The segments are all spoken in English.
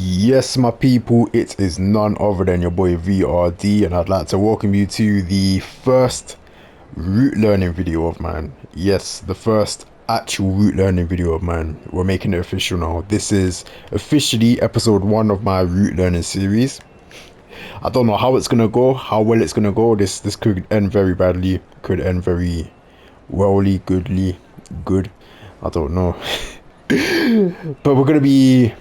Yes, my people, it is none other than your boy VRD, and I'd like to welcome you to the first route learning video of mine. Yes, the first actual route learning video of mine. We're making it official now. This is officially episode 1 of my route learning series. I don't know how it's gonna go, how well it's gonna go. This could end very badly, could end very wellly, goodly, good. I don't know. But we're gonna be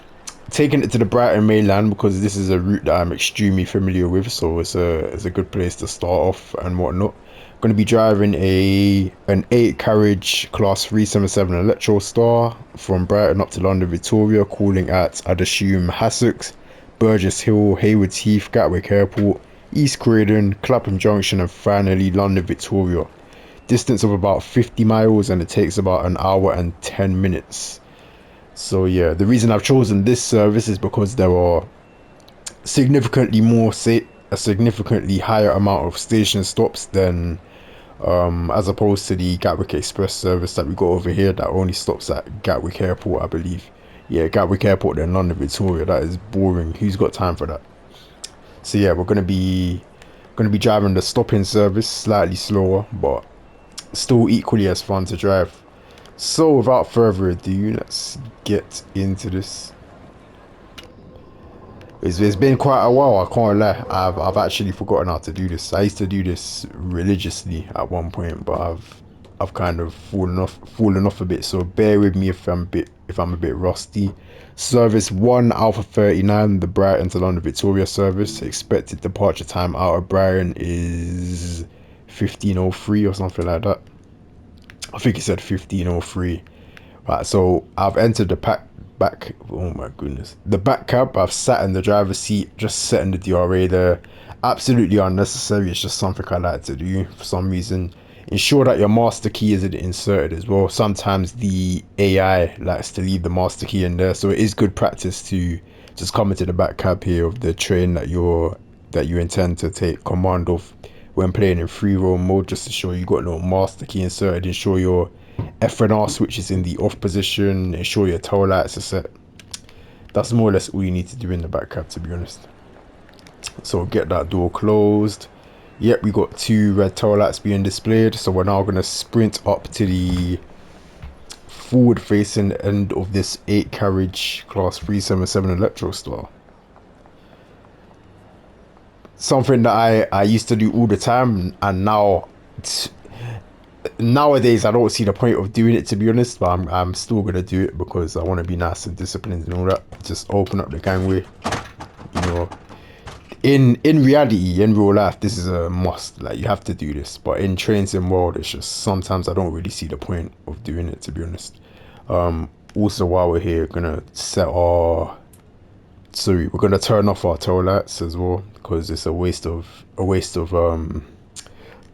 taking it to the Brighton mainland because this is a route that I'm extremely familiar with, so it's a good place to start off and whatnot. Going to be driving an 8 carriage class 377 Electro Star from Brighton up to London Victoria, calling at, I'd assume, Hassocks, Burgess Hill, Haywards Heath, Gatwick Airport, East Croydon, Clapham Junction, and finally London Victoria. Distance of about 50 miles, and it takes about an hour and 10 minutes. So yeah, the reason I've chosen this service is because there are significantly more, say, a significantly higher amount of station stops than as opposed to the Gatwick Express service that we got over here that only stops at Gatwick Airport, I believe. Yeah, Gatwick Airport, then London Victoria. That is boring. Who's got time for that? So yeah, we're gonna be driving the stop-in service, slightly slower, but still equally as fun to drive. So without further ado, let's get into this. It's been quite a while, I can't lie. I've actually forgotten how to do this. I used to do this religiously at one point, but I've kind of fallen off a bit. So bear with me if I'm a bit rusty. Service 1 Alpha 39, the Brighton to London Victoria service. Expected departure time out of Brighton is 15:03 or something like that. I think it said 15:03. Right, so I've entered the back. Oh my goodness, the back cab. I've sat in the driver's seat, just setting the DRA there. Absolutely unnecessary. It's just something I like to do for some reason. Ensure that your master key isn't inserted as well. Sometimes the AI likes to leave the master key in there, so it is good practice to just come into the back cab here of the train that you intend to take command of when playing in free roam mode, just to show you got no master key inserted. Ensure your FNR switch is in the off position. Ensure your tail lights are set. That's more or less all you need to do in the back cab, to be honest. So get that door closed. Yep, we got 2 red tail lights being displayed. So we're now going to sprint up to the forward facing end of this 8 carriage class 377 Electro Star. Something that I used to do all the time, and nowadays I don't see the point of doing it, to be honest, but I'm still gonna do it because I want to be nice and disciplined and all that. Just open up the gangway. You know, in reality, in real life, this is a must. Like, you have to do this, but in train sim world, it's just sometimes I don't really see the point of doing it, to be honest. Also, while we're here, we're gonna turn off our tail lights as well, because it's a waste of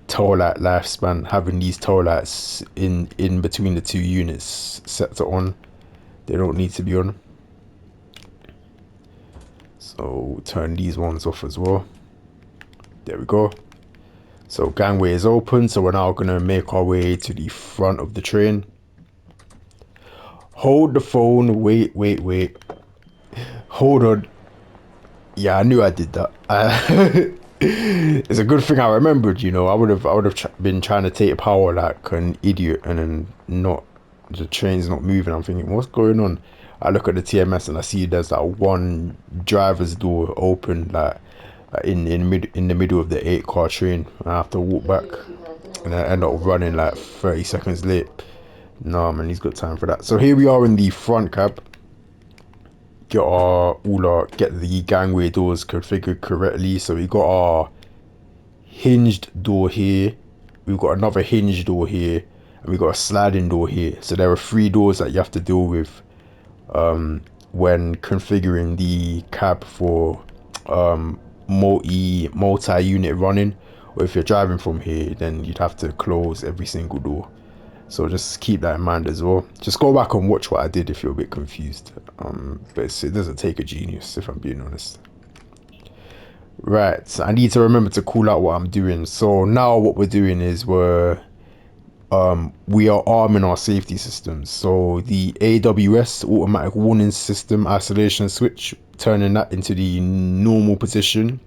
tail light lifespan having these tail lights in between the 2 units set to on. They don't need to be on. So turn these ones off as well. There we go. So gangway is open, so we're now gonna make our way to the front of the train. Hold the phone. Wait. Hold on. Yeah, I knew I did that. It's a good thing I remembered. I would have been trying to take power like an idiot, and then not the train's not moving. I'm thinking, what's going on? I look at the TMS and I see there's that one driver's door open, like in the middle of the 8-car train. I have to walk back, and I end up running like 30 seconds late. No man, he's got time for that. So here we are in the front cab. Get the gangway doors configured correctly. So we got our hinged door here, we've got another hinged door here, and we got a sliding door here. So there are 3 doors that you have to deal with when configuring the cab for multi-unit running. Or if you're driving from here, then you'd have to close every single door. So just keep that in mind as well. Just go back and watch what I did if you're a bit confused. But it doesn't take a genius, if I'm being honest. Right, so I need to remember to call out what I'm doing. So now what we're doing is we're we are arming our safety systems. So the AWS automatic warning system isolation switch, turning that into the normal position.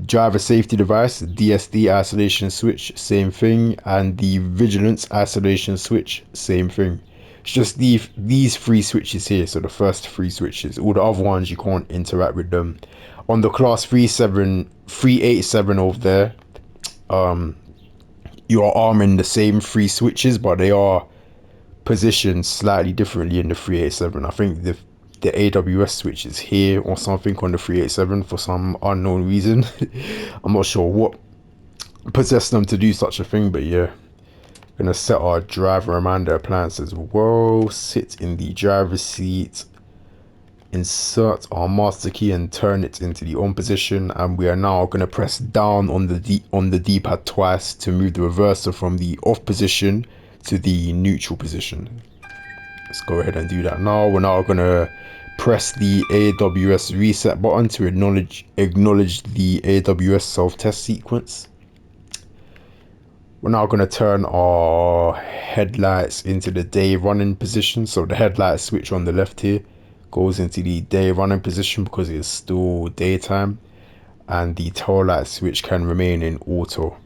Driver safety device, DSD isolation switch, same thing, and the vigilance isolation switch, same thing. It's just these three switches here, so the first three switches. All the other ones you can't interact with them. On the class 387 over there, you are arming the same three switches, but they are positioned slightly differently in the 387. I think the AWS switch is here or something on the 387 for some unknown reason. I'm not sure what possessed them to do such a thing, but yeah. Gonna set our driver reminder appliance as well. Sit in the driver's seat. Insert our master key and turn it into the on position, and we are now going to press down on the D-pad twice to move the reverser from the off position to the neutral position. Let's go ahead and do that now. We're now going to press the AWS reset button to acknowledge the AWS self-test sequence. We're now going to turn our headlights into the day running position. So the headlight switch on the left here goes into the day running position because it's still daytime, and the tail light switch can remain in auto.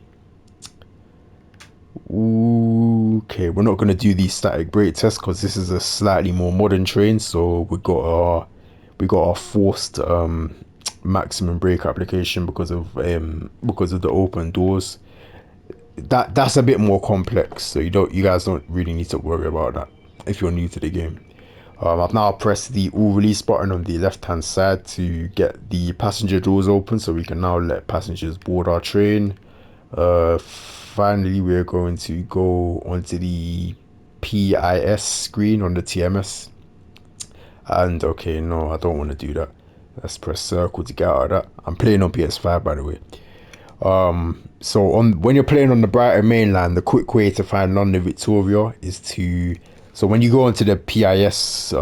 Okay, we're not going to do the static brake test because this is a slightly more modern train, so we got our forced maximum brake application because of the open doors. That's a bit more complex, so you guys don't really need to worry about that if you're new to the game. I've now pressed the all release button on the left hand side to get the passenger doors open, so we can now let passengers board our train. Finally, we're going to go onto the PIS screen on the TMS. And okay, no, I don't want to do that. Let's press circle to get out of that. I'm playing on PS5, by the way. So when you're playing on the Brighton mainland, the quick way to find London Victoria is to, so when you go onto the PIS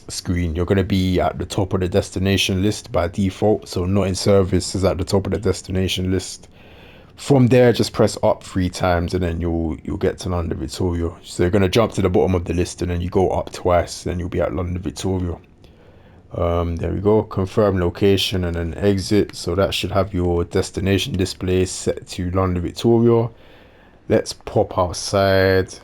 screen, you're going to be at the top of the destination list by default. So not in service is at the top of the destination list. From there, just press up 3 times and then you'll get to London Victoria. So you're going to jump to the bottom of the list and then you go up twice, then you'll be at London Victoria. There we go, confirm location and then exit. So that should have your destination display set to London Victoria. Let's pop outside.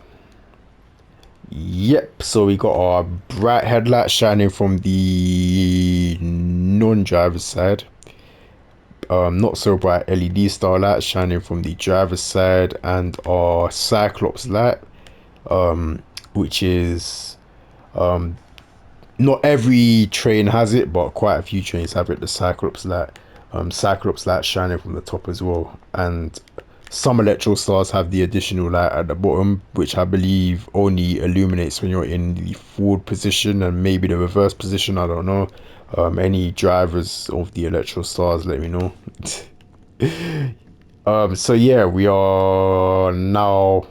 Yep, so we got our bright headlight shining from the non-driver's side. Not so bright LED star light shining from the driver's side, and our Cyclops light, which is not every train has it, but quite a few trains have it, the Cyclops light. Cyclops light shining from the top as well, and some electro stars have the additional light at the bottom, which I believe only illuminates when you're in the forward position and maybe the reverse position, I don't know. Any drivers of the electro stars, let me know. So yeah, we are now,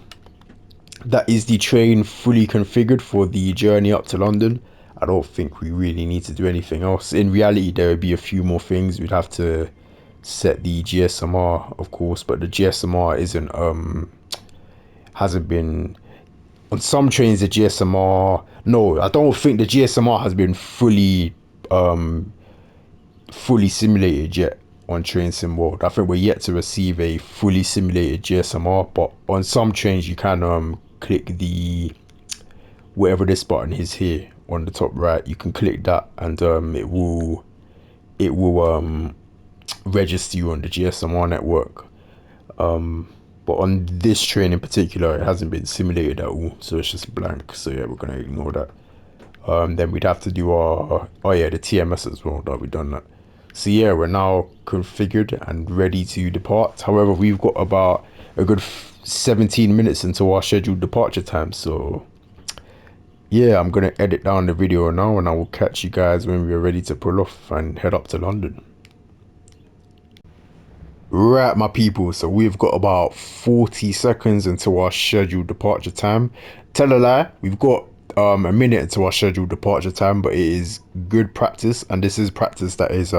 that is the train fully configured for the journey up to London. I don't think we really need to do anything else. In reality, there would be a few more things. We'd have to set the GSMR, of course, but the GSMR hasn't been on some trains. The GSMR, no, I don't think the GSMR has been fully simulated yet on Train Sim World. I think we're yet to receive a fully simulated GSMR, but on some trains you can click the whatever this button is here on the top right. You can click that and it will register you on the GSMR network. But on this train in particular, it hasn't been simulated at all, so it's just blank. So yeah, we're gonna ignore that. Then we'd have to do our the TMS as well. That we've done that. So yeah, we're now configured and ready to depart. However, we've got about a good 17 minutes until our scheduled departure time. So yeah, I'm gonna edit down the video now, and I will catch you guys when we're ready to pull off and head up to London. Right, my people, so we've got about 40 seconds until our scheduled departure time. Tell a lie, we've got a minute until our scheduled departure time, but it is good practice, and this is practice that is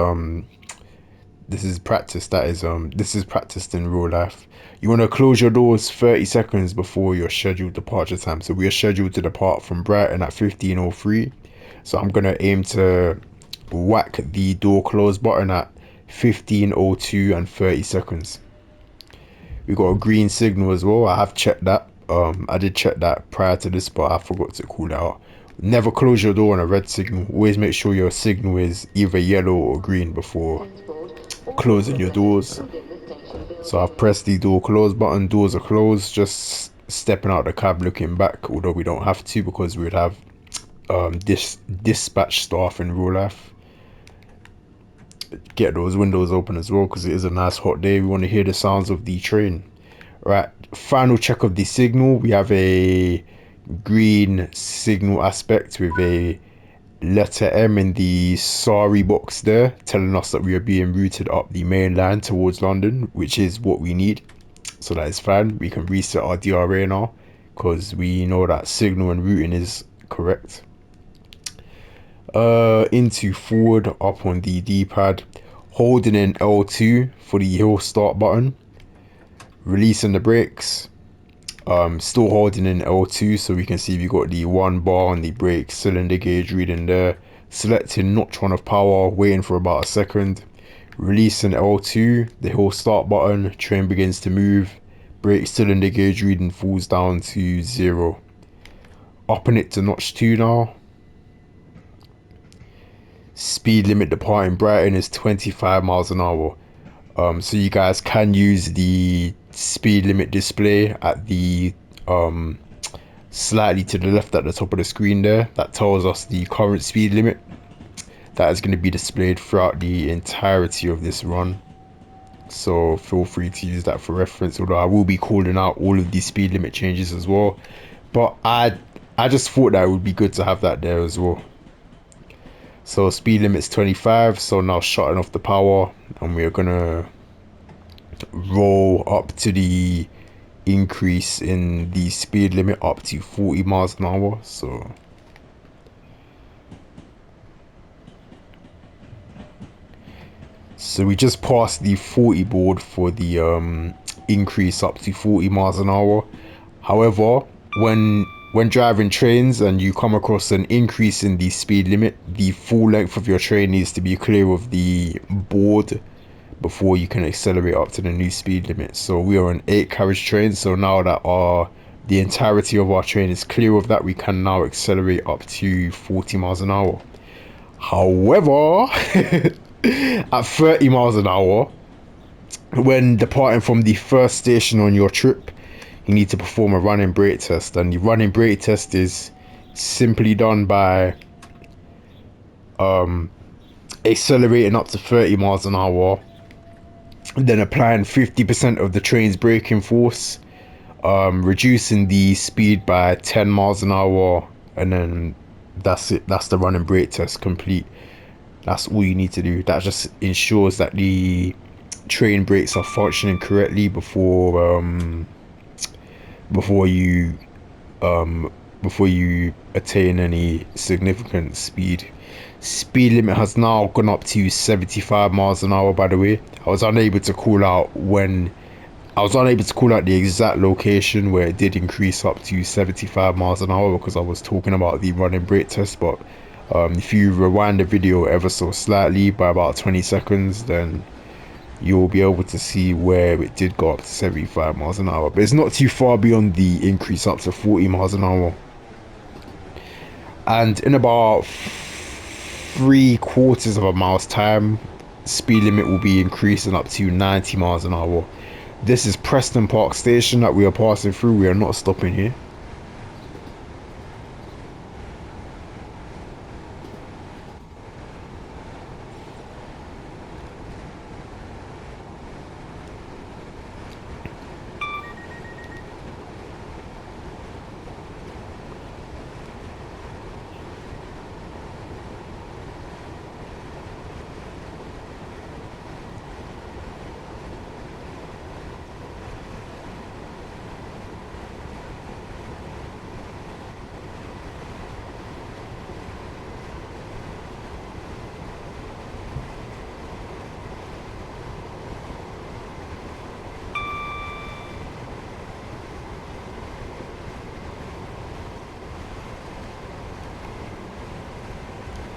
This is practice. That is this is practiced in real life. You want to close your doors 30 seconds before your scheduled departure time. So we are scheduled to depart from Brighton at 15:03. So I'm gonna aim to whack the door close button at 15:02 and 30 seconds. We got a green signal as well. I have checked that. I did check that prior to this, but I forgot to call that out. Never close your door on a red signal. Always make sure your signal is either yellow or green before closing your doors. So I've pressed the door close button. Doors are closed. Just stepping out the cab, looking back. Although we don't have to because we would have dispatch staff in real life. Get those windows open as well because it is a nice hot day. We want to hear the sounds of the train. Right, final check of the signal. We have a green signal aspect with a letter M in the sorry box there, telling us that we are being routed up the main line towards London, which is what we need. So that is fine. We can reset our DRA now because we know that signal and routing is correct. Into forward, up on the D-pad, holding in L2 for the hill start button, releasing the brakes, still holding in L2 so we can see we got the 1 bar on the brake cylinder gauge reading there, selecting notch 1 of power, waiting for about a second, releasing L2, the hill start button, train begins to move, brake cylinder gauge reading falls down to 0. Upping it to notch 2 now. Speed limit departing Brighton is 25 miles an hour. So you guys can use the speed limit display at the slightly to the left at the top of the screen there. That tells us the current speed limit. That is going to be displayed throughout the entirety of this run. So feel free to use that for reference. Although I will be calling out all of these speed limit changes as well. But I just thought that it would be good to have that there as well. So speed limit's 25, so now shutting off the power and we're gonna roll up to the increase in the speed limit up to 40 miles an hour. So we just passed the 40 board for the increase up to 40 miles an hour. However, when driving trains and you come across an increase in the speed limit, the full length of your train needs to be clear of the board before you can accelerate up to the new speed limit. So we are an 8 carriage train, so now that the entirety of our train is clear of that, we can now accelerate up to 40 miles an hour. However, at 30 miles an hour, when departing from the first station on your trip, you need to perform a running brake test, and the running brake test is simply done by accelerating up to 30 miles an hour, then applying 50% of the train's braking force, reducing the speed by 10 miles an hour, and then that's it. That's the running brake test complete. That's all you need to do. That just ensures that the train brakes are functioning correctly before you attain any significant speed. Speed limit has now gone up to 75 miles an hour, by the way. I was unable to call out the exact location where it did increase up to 75 miles an hour because I was talking about the running brake test. But if you rewind the video ever so slightly by about 20 seconds, then you'll be able to see where it did go up to 75 miles an hour. But it's not too far beyond the increase up to 40 miles an hour. And in about 3/4 of a mile's time, speed limit will be increasing up to 90 miles an hour. This is Preston Park Station that we are passing through. We are not stopping here.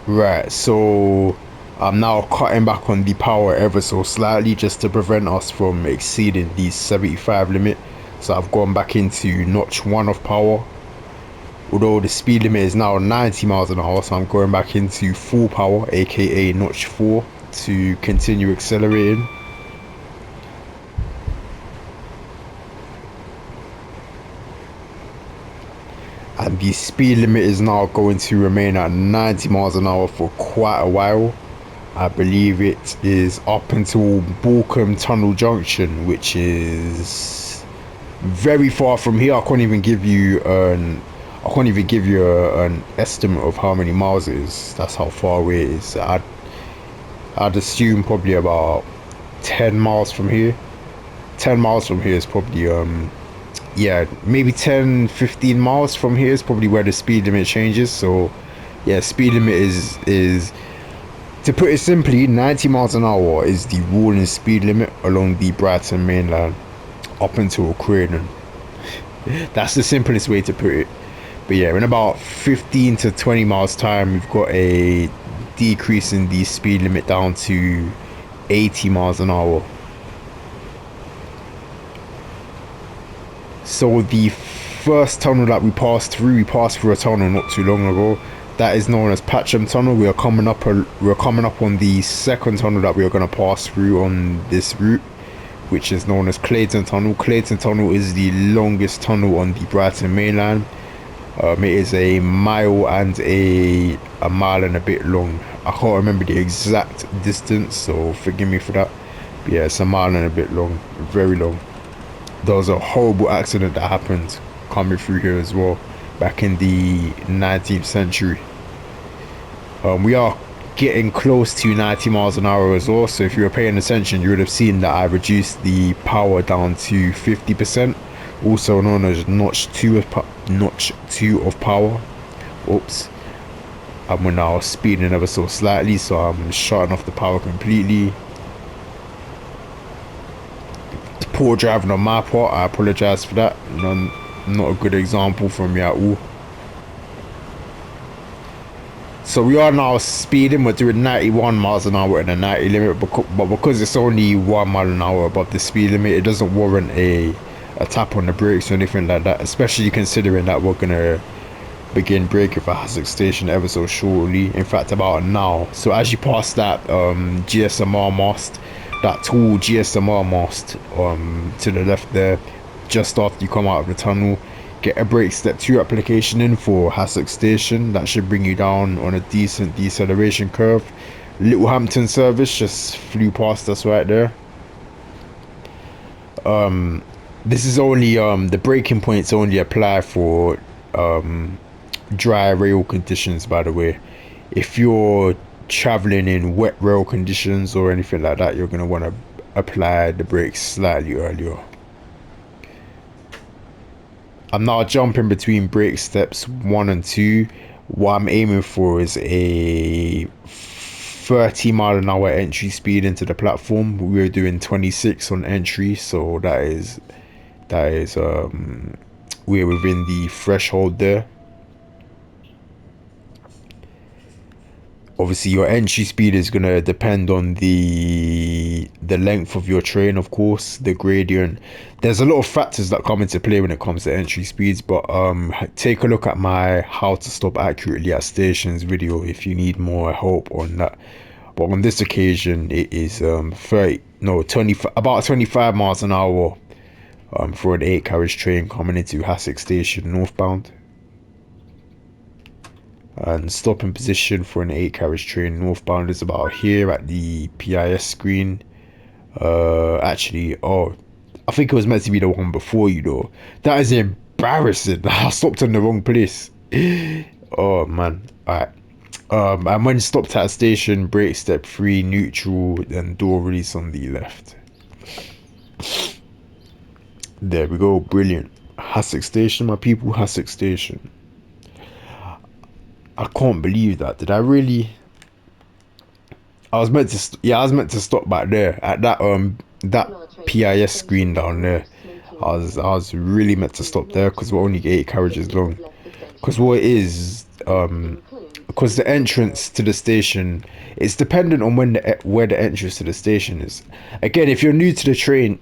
Right, so I'm now cutting back on the power ever so slightly just to prevent us from exceeding the 75 limit. So I've gone back into notch 1 of power. Although the speed limit is now 90 miles an hour, so I'm going back into full power, aka notch 4, to continue accelerating. And the speed limit is now going to remain at 90 miles an hour for quite a while. I believe it is up until Borkum Tunnel Junction, which is very far from here. I can't even give you an estimate of how many miles it is. That's how far away it is. I'd assume probably about 10 miles from here. 10 miles from here is probably yeah, maybe 10-15 miles from here is probably where the speed limit changes. So yeah, speed limit is to put it simply, 90 miles an hour is the ruling speed limit along the Brighton mainland up until Croydon. That's the simplest way to put it. But yeah, in about 15 to 20 miles time, we've got a decrease in the speed limit down to 80 miles an hour. So the first tunnel that we passed through a tunnel not too long ago. That is known as Patcham Tunnel. We're coming up on the second tunnel that we are going to pass through on this route, which is known as Clayton Tunnel. Clayton Tunnel is the longest tunnel on the Brighton mainland. It is a mile and a mile and a bit long. I can't remember the exact distance, so forgive me for that. But yeah, it's a mile and a bit long, very long. There was a horrible accident that happened coming through here as well back in the 19th century. We are getting close to 90 miles an hour as well, so if you were paying attention you would have seen that I reduced the power down to 50%, also known as notch 2 of power. Oops. And we're now speeding ever so slightly, so I'm shutting off the power completely. Poor driving on my part, I apologize for that. Not a good example from me at all. So we are now speeding. We're doing 91 miles an hour in the 90 limit, but because it's only 1 mile an hour above the speed limit, it doesn't warrant a tap on the brakes or anything like that, especially considering that we're gonna begin braking for Hassocks Station ever so shortly, in fact about now. So as you pass that GSMR mast, that tall GSMR mast to the left there, just after you come out of the tunnel, get a brake step 2 application in for Hassocks Station. That should bring you down on a decent deceleration curve. Littlehampton service just flew past us right there. This is only the braking points only apply for dry rail conditions, by the way. If you're traveling in wet rail conditions or anything like that, you're going to want to apply the brakes slightly earlier. I'm now jumping between brake steps 1 and 2. What I'm aiming for is a 30 mile an hour entry speed into the platform. We're doing 26 on entry, so that is we're within the threshold there. Obviously your entry speed is going to depend on the length of your train, of course, the gradient. There's a lot of factors that come into play when it comes to entry speeds, but take a look at my how to stop accurately at stations video if you need more help on that. But on this occasion it is about 25 miles an hour for an 8 carriage train coming into Hassocks Station northbound. And stopping position for an 8 carriage train northbound is about here at the PIS screen. Actually, oh, I think it was meant to be the one before you though. That is embarrassing. I stopped in the wrong place. Oh man. Alright. And when stopped at a station, brake step 3 neutral, then door release on the left. There we go, brilliant. Hassocks Station, my people, Hassocks Station. I can't believe that. Did I really? I was meant to stop back there at that PIS screen down there. I was really meant to stop there because we're only 8 carriages long. Because what it is, because the entrance to the station, it's dependent on where the entrance to the station is. Again, if you're new to the train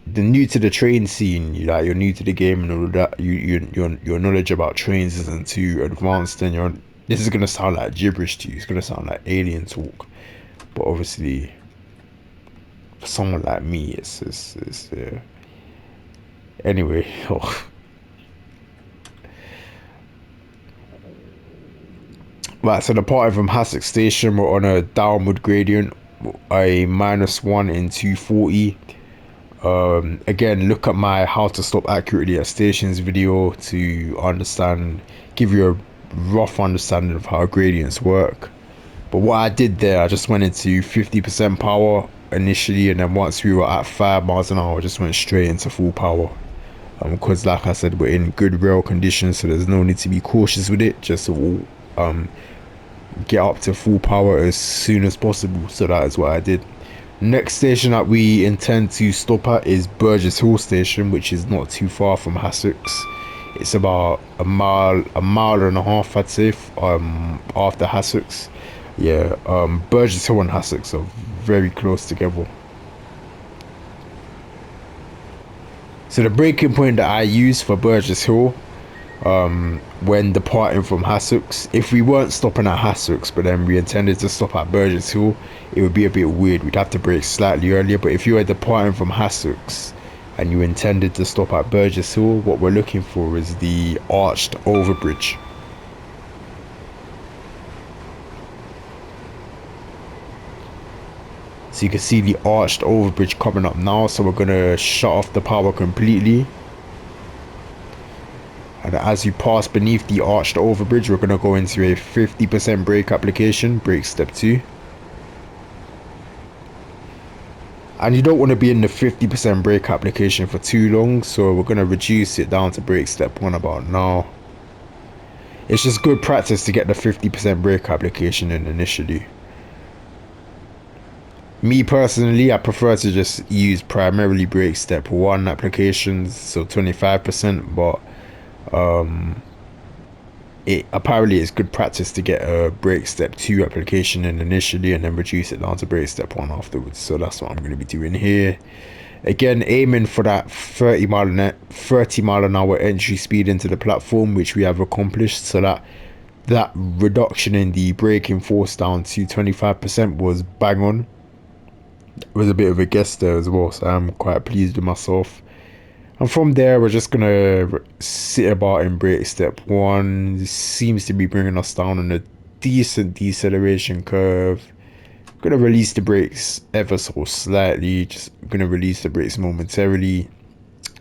scene, you're new to the game and all of that, your knowledge about trains isn't too advanced, then this is gonna sound like gibberish to you. It's gonna sound like alien talk, but obviously for someone like me, it's anyway. Right, so departing from Hassock Station, we're on a downward gradient, a -1 in 240. Again, look at my how to stop accurately at stations video to understand, give you a rough understanding of how gradients work. But what I did there, I just went into 50% power initially, and then once we were at 5 miles an hour, I just went straight into full power. Because like I said, we're in good rail conditions, so there's no need to be cautious with it. Just get up to full power as soon as possible. So that is what I did. Next station that we intend to stop at is Burgess Hill Station, which is not too far from Hassocks. It's about a mile and a half, I'd say, after Hassocks. Yeah, Burgess Hill and Hassocks are very close together. So the braking point that I use for Burgess Hill, when departing from Hassocks, if we weren't stopping at Hassocks but then we intended to stop at Burgess Hill, it would be a bit weird. We'd have to brake slightly earlier. But if you were departing from Hassocks and you intended to stop at Burgess Hill, what we're looking for is the arched overbridge. So you can see the arched overbridge coming up now, so we're gonna shut off the power completely. And as you pass beneath the arched overbridge, we're going to go into a 50% brake application, brake step 2. And you don't want to be in the 50% brake application for too long, so we're going to reduce it down to brake step 1 about now. It's just good practice to get the 50% brake application in initially. Me personally, I prefer to just use primarily brake step 1 applications, so 25%, but it apparently is good practice to get a brake step 2 application in initially and then reduce it down to brake step 1 afterwards. So that's what I'm going to be doing here. Again, aiming for that 30 mile an hour entry speed into the platform, which we have accomplished. So that reduction in the braking force down to 25% was bang on. It was a bit of a guess there as well, so I'm quite pleased with myself. And from there, we're just gonna sit about in brake step 1. This seems to be bringing us down on a decent deceleration curve. Gonna release the brakes ever so slightly. Just gonna release the brakes momentarily,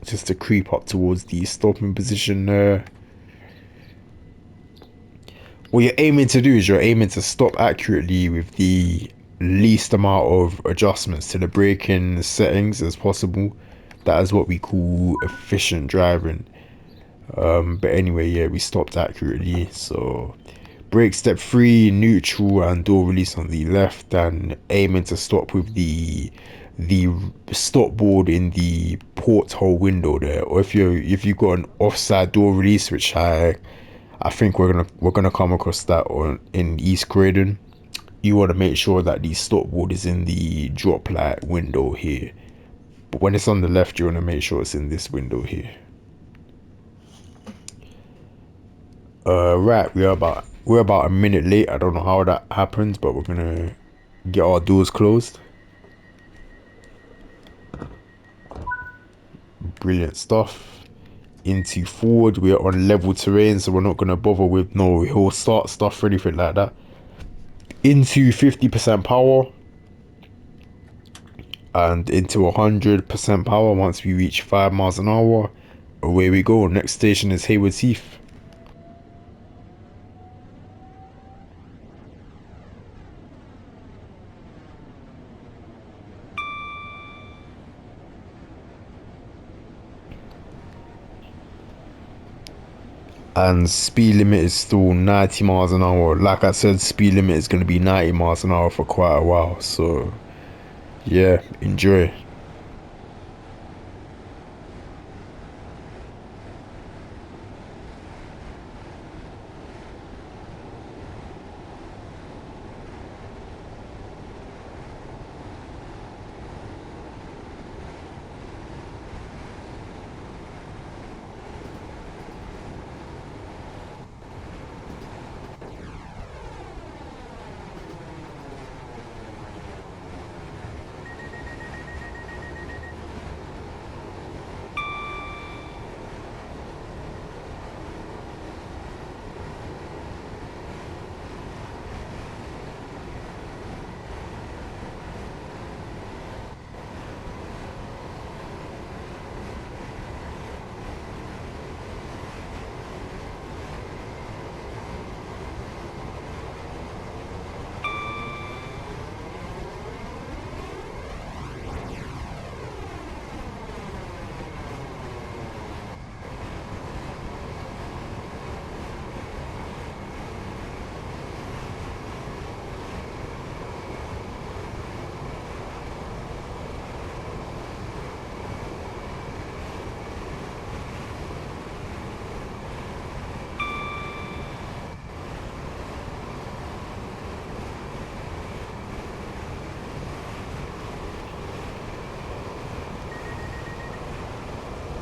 just to creep up towards the stopping position there. What you're aiming to do is you're aiming to stop accurately with the least amount of adjustments to the braking settings as possible. That is what we call efficient driving. But anyway, yeah, we stopped accurately. So brake step 3, neutral and door release on the left, and aiming to stop with the stop board in the porthole window there. Or if you've got an offside door release, which I think we're gonna come across that in East Croydon, you want to make sure that the stop board is in the drop light window here. But when it's on the left, you want to make sure it's in this window here. Right, we're about a minute late. I don't know how that happened, but we're gonna get our doors closed. Brilliant stuff. Into forward, we're on level terrain, so we're not gonna bother with no hill start stuff or anything like that. Into 50% power. And into 100% power once we reach 5 miles an hour. Away we go. Next station is Hayward Heath. And speed limit is still 90 miles an hour. Like I said, speed limit is going to be 90 miles an hour for quite a while. So yeah, enjoy.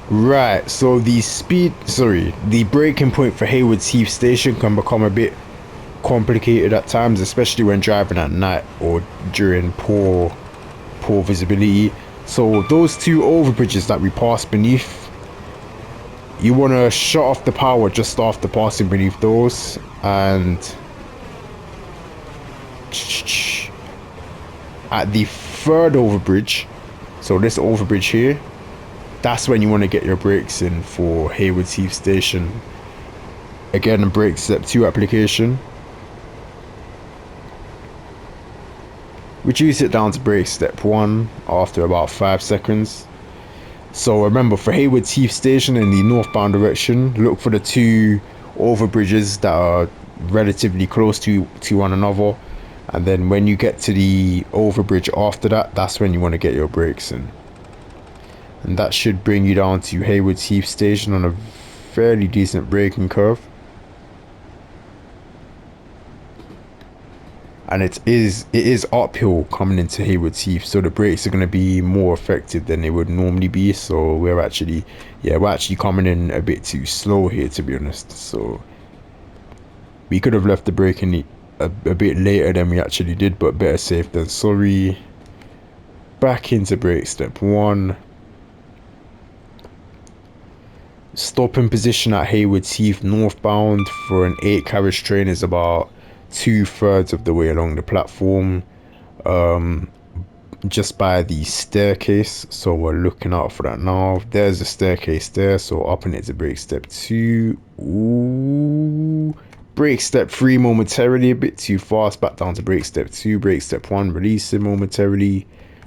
Right, so the braking point for Haywards Heath Station can become a bit complicated at times, especially when driving at night or during poor visibility. So those two overbridges that we passed beneath, you want to shut off the power just after passing beneath those, and at the third overbridge, so this overbridge here, that's when you want to get your brakes in for Haywards Heath Station. Again, brake step 2 application. Reduce it down to brake step 1 after about 5 seconds. So remember, for Haywards Heath Station in the northbound direction, look for the two overbridges that are relatively close to one another, and then when you get to the overbridge after that, that's when you want to get your brakes in. And that should bring you down to Haywards Heath Station on a fairly decent braking curve. And it is uphill coming into Haywards Heath, so the brakes are going to be more effective than they would normally be. So we're actually coming in a bit too slow here, to be honest. So we could have left the braking a bit later than we actually did, but better safe than sorry. Back into brake step 1. Stop in position at Haywards Heath northbound for an 8 carriage train is about 2/3 of the way along the platform, just by the staircase. So we're looking out for that now. There's a staircase there, so up and into brake step 2. Ooh, brake step 3 momentarily, a bit too fast. Back down to brake step 2. Brake step 1, releasing momentarily.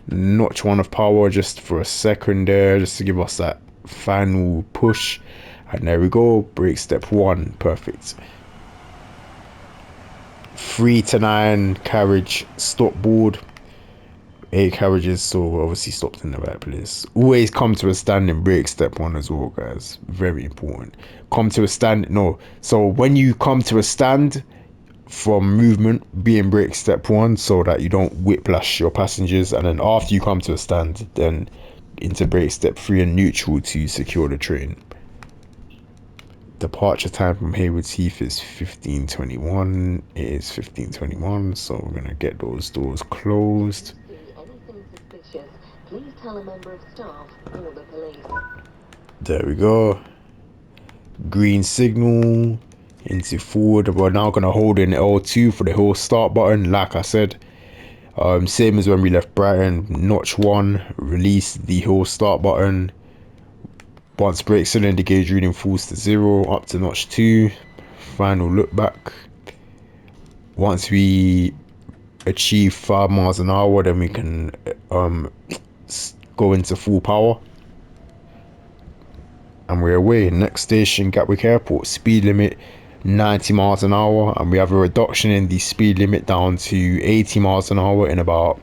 Notch 1 of power just for a second there, just to give us that final push. And there we go, brake step 1, perfect. 3 to 9 carriage stop board, 8 carriages, so obviously stopped in the right place. Always come to a standing brake step 1 as well, guys, very important. Come to a stand, no, so when you come to a stand from movement, be in brake step 1 so that you don't whiplash your passengers, and then after you come to a stand, then into brake step 3 and neutral to secure the train. Departure time from Haywards Heath is 15:21. It is 15:21, so we're gonna get those doors closed. Anything suspicious, please tell a member of staff or the police. There we go. Green signal into forward. We're now gonna hold in L2 for the whole start button, like I said. Same as when we left Brighton. Notch 1, release the whole start button. Once brake cylinder gauge reading falls to 0, up to notch 2. Final look back. Once we achieve 5 miles an hour, then we can go into full power. And we're away. Next station, Gatwick Airport. Speed limit 90 miles an hour, and we have a reduction in the speed limit down to 80 miles an hour in about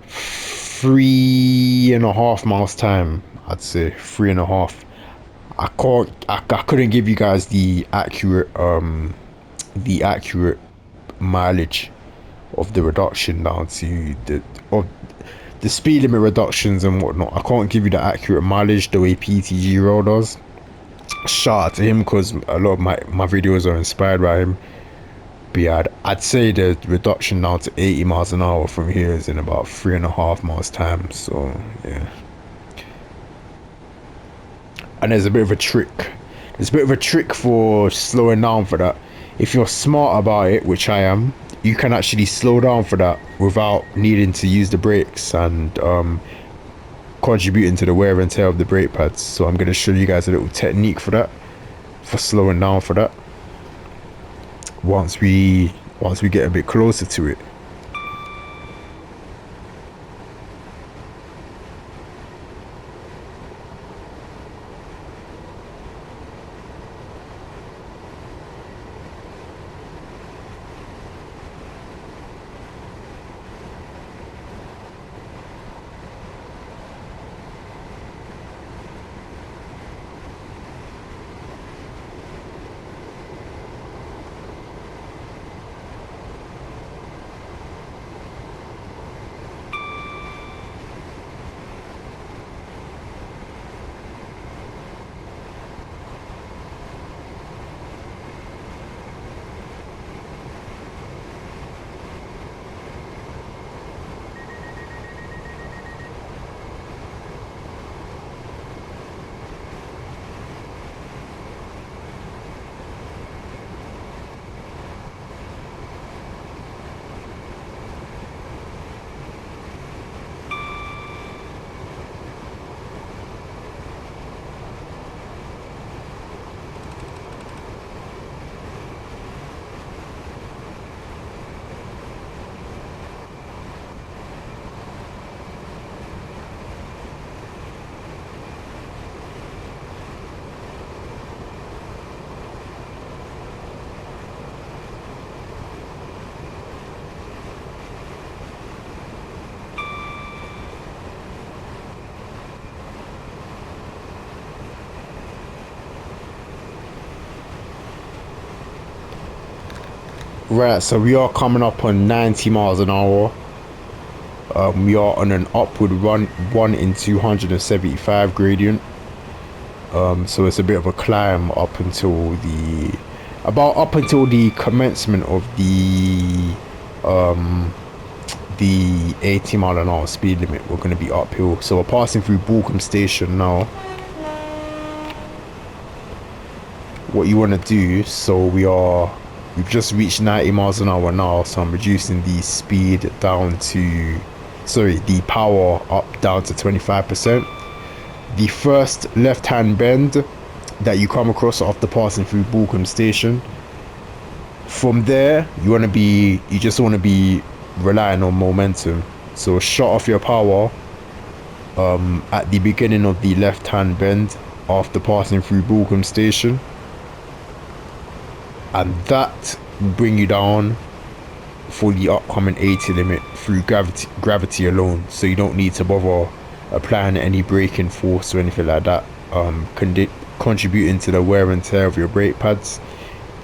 3.5 miles time. I'd say 3.5. I couldn't give you guys the accurate mileage of the reduction down to the speed limit reductions and whatnot. I can't give you the accurate mileage the way PTG Rail does. Shout out to him, because a lot of my videos are inspired by him. But yeah, I'd say the reduction down to 80 miles an hour from here is in about 3.5 miles time. So yeah. And there's a bit of a trick. There's a bit of a trick for slowing down for that. If you're smart about it, which I am, you can actually slow down for that without needing to use the brakes and contributing to the wear and tear of the brake pads. So I'm going to show you guys a little technique for that, for slowing down for that, once we get a bit closer to it. Right, so we are coming up on 90 miles an hour. We are on an upward run, 1 in 275 gradient. So it's a bit of a climb up until the commencement of the 80 mile an hour speed limit. We're going to be uphill. So we're passing through Balcombe Station now. What you want to do, we've just reached 90 miles an hour now, so I'm reducing the speed down to, the power up down to 25%. The first left hand bend that you come across after passing through Balcombe Station, from there you just want to be relying on momentum. So shut off your power at the beginning of the left hand bend after passing through Balcombe Station, and that will bring you down for the upcoming 80 limit through gravity alone. So you don't need to bother applying any braking force or anything like that, contributing to the wear and tear of your brake pads.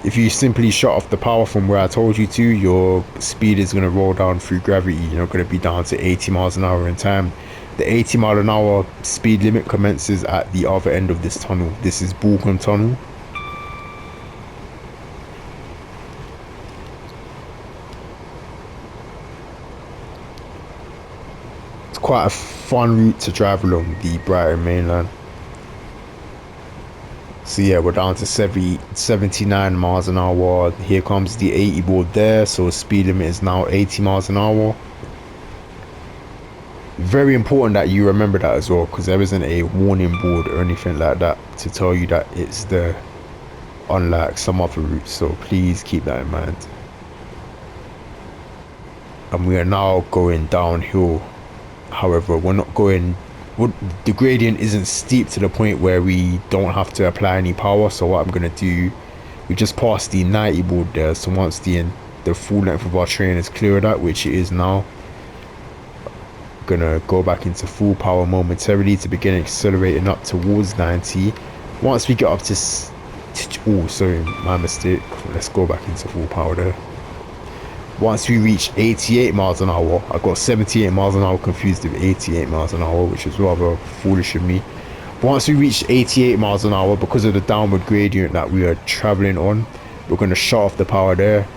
If you simply shut off the power from where I told you to, your speed is going to roll down through gravity. You're not going to be down to 80 miles an hour in time. The 80 mile an hour speed limit commences at the other end of this tunnel. This is Balcombe Tunnel. It's quite a fun route to drive along the Brighton mainland. So yeah, we're down to 79 miles an hour. Here comes the 80 board there, so speed limit is now 80 miles an hour. Very important that you remember that as well, because there isn't a warning board or anything like that to tell you that it's there, unlike some other routes, so please keep that in mind. And we are now going downhill. However, we're not going, the gradient isn't steep to the point where we don't have to apply any power. So what I'm going to do, we just passed the 90 board there, so once the full length of our train is cleared out, which it is now, I'm going to go back into full power momentarily to begin accelerating up towards 90. Once we get up to oh, sorry, my mistake, let's go back into full power there. Once we reach 88 miles an hour, I got 78 miles an hour confused with 88 miles an hour, which is rather foolish of me. Once we reach 88 miles an hour, because of the downward gradient that we are traveling on, we're going to shut off the power there,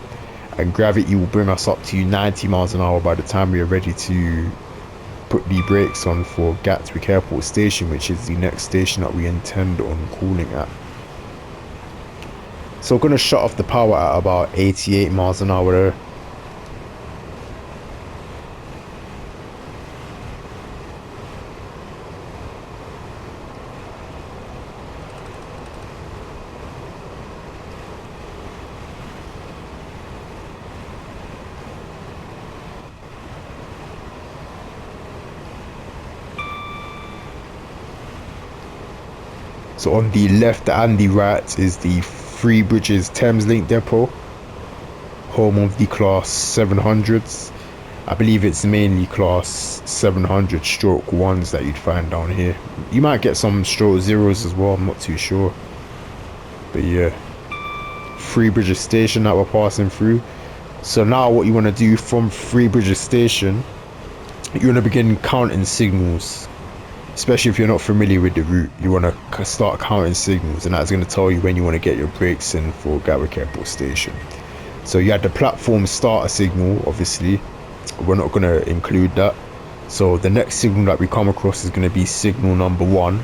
and gravity will bring us up to 90 miles an hour by the time we are ready to put the brakes on for Gatwick Airport Station, which is the next station that we intend on calling at. So we're going to shut off the power at about 88 miles an hour there. So on the left and the right is the Three Bridges Thameslink depot, home of the class 700s. I believe it's mainly class 700 stroke ones that you'd find down here. You might get some stroke zeros as well, I'm not too sure. But yeah, Three Bridges Station that we're passing through. So now what you want to do from Three Bridges Station, you want to begin counting signals. Especially if you're not familiar with the route, you want to start counting signals, and that's going to tell you when you want to get your brakes in for Gatwick Airport Station. So you had the platform starter signal, obviously. We're not going to include that. So the next signal that we come across is going to be signal number 1.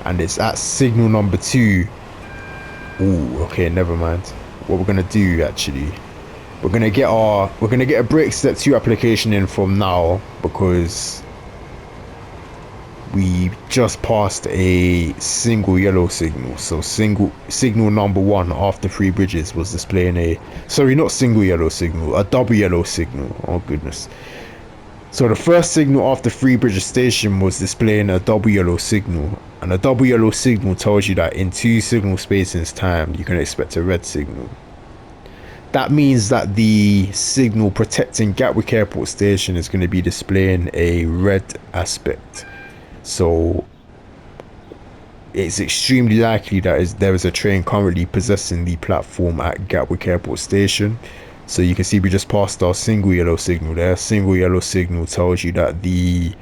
And it's at signal number 2. Ooh, okay, never mind. What we're going to do actually, we're going to get a brake step 2 application in from now, because we just passed a single yellow signal. So signal number 1 after Three Bridges was displaying not single yellow signal, a double yellow signal. Oh goodness. So the first signal after Three Bridges Station was displaying a double yellow signal, and a double yellow signal tells you that in 2 signal spacings time you can expect a red signal. That means that the signal protecting Gatwick Airport Station is going to be displaying a red aspect. So it's extremely likely that there is a train currently possessing the platform at Gatwick Airport Station. So you can see we just passed our single yellow signal there. Single yellow signal tells you that the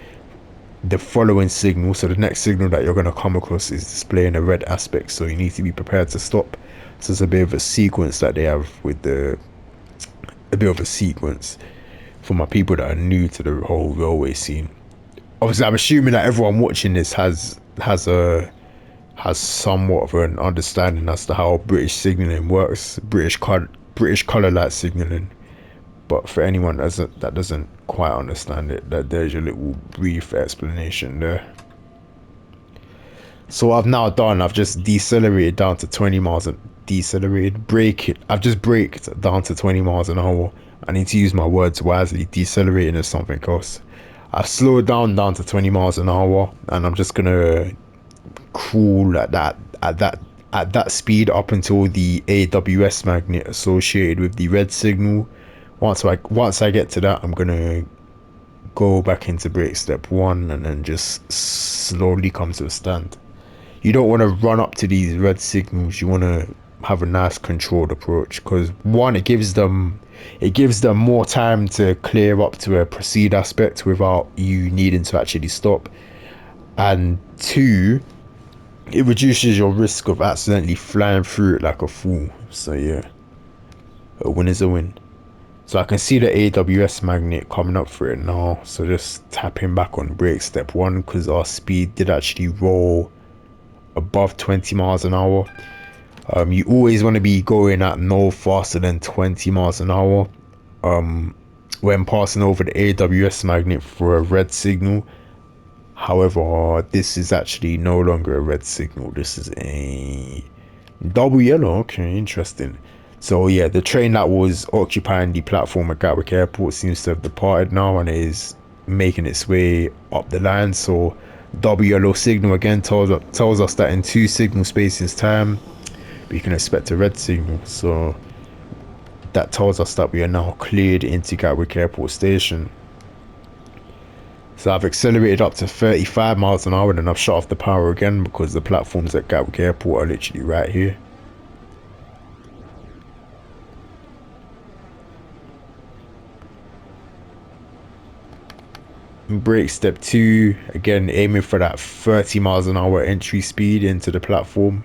following signal, so the next signal that you're going to come across, is displaying a red aspect, so you need to be prepared to stop. So it's a bit of a sequence that they have with a bit of a sequence for my people that are new to the whole railway scene. Obviously, I'm assuming that everyone watching this has somewhat of an understanding as to how British signaling works, British colour light signaling. But for anyone that doesn't quite understand it, that there's your little brief explanation there. So I've now done, I've just decelerated down to 20 miles and I've just braked down to 20 miles an hour. I need to use my words wisely. Decelerating is something else. I've slowed down to 20 miles an hour, and I'm just gonna crawl at that speed up until the AWS magnet associated with the red signal. Once I get to that, I'm gonna go back into brake step 1 and then just slowly come to a stand. You don't want to run up to these red signals. You want to have a nice controlled approach, because one, it gives them more time to clear up to a proceed aspect without you needing to actually stop, and two, it reduces your risk of accidentally flying through it like a fool. So yeah, a win is a win. So I can see the AWS magnet coming up for it now, so just tapping back on brake step 1, because our speed did actually roll above 20 miles an hour. You always want to be going at no faster than 20 miles an hour when passing over the AWS magnet for a red signal. However, this is actually no longer a red signal. This is a double yellow. Okay, interesting. So yeah, the train that was occupying the platform at Gatwick Airport seems to have departed now and is making its way up the line. So double yellow signal again tells us that in 2 signal spaces time we can expect a red signal. So that tells us that we are now cleared into Gatwick Airport Station. So I've accelerated up to 35 miles an hour and then I've shut off the power again, because the platforms at Gatwick Airport are literally right here. Brake step 2, again aiming for that 30 miles an hour entry speed into the platform.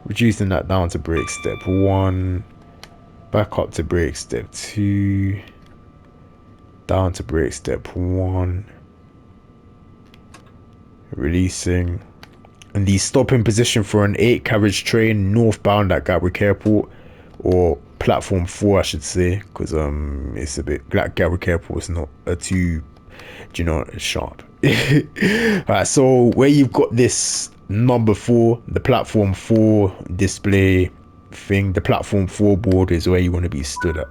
Reducing that down to brake step 1, back up to brake step 2, down to brake step 1, releasing. And the stopping position for an 8 carriage train northbound at Gatwick Airport, or platform 4 I should say, because it's a bit like Gatwick Airport is not a too, do you know, sharp. Alright, so where you've got this number 4, the platform 4 display thing, the platform 4 board is where you want to be stood at.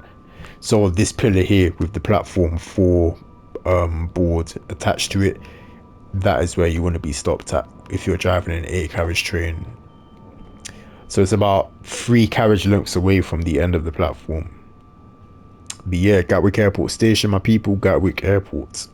So this pillar here with the platform 4 board attached to it, that is where you want to be stopped at if you're driving an 8 carriage train. So it's about 3 carriage lengths away from the end of the platform. But yeah, Gatwick Airport Station, my people, Gatwick Airport.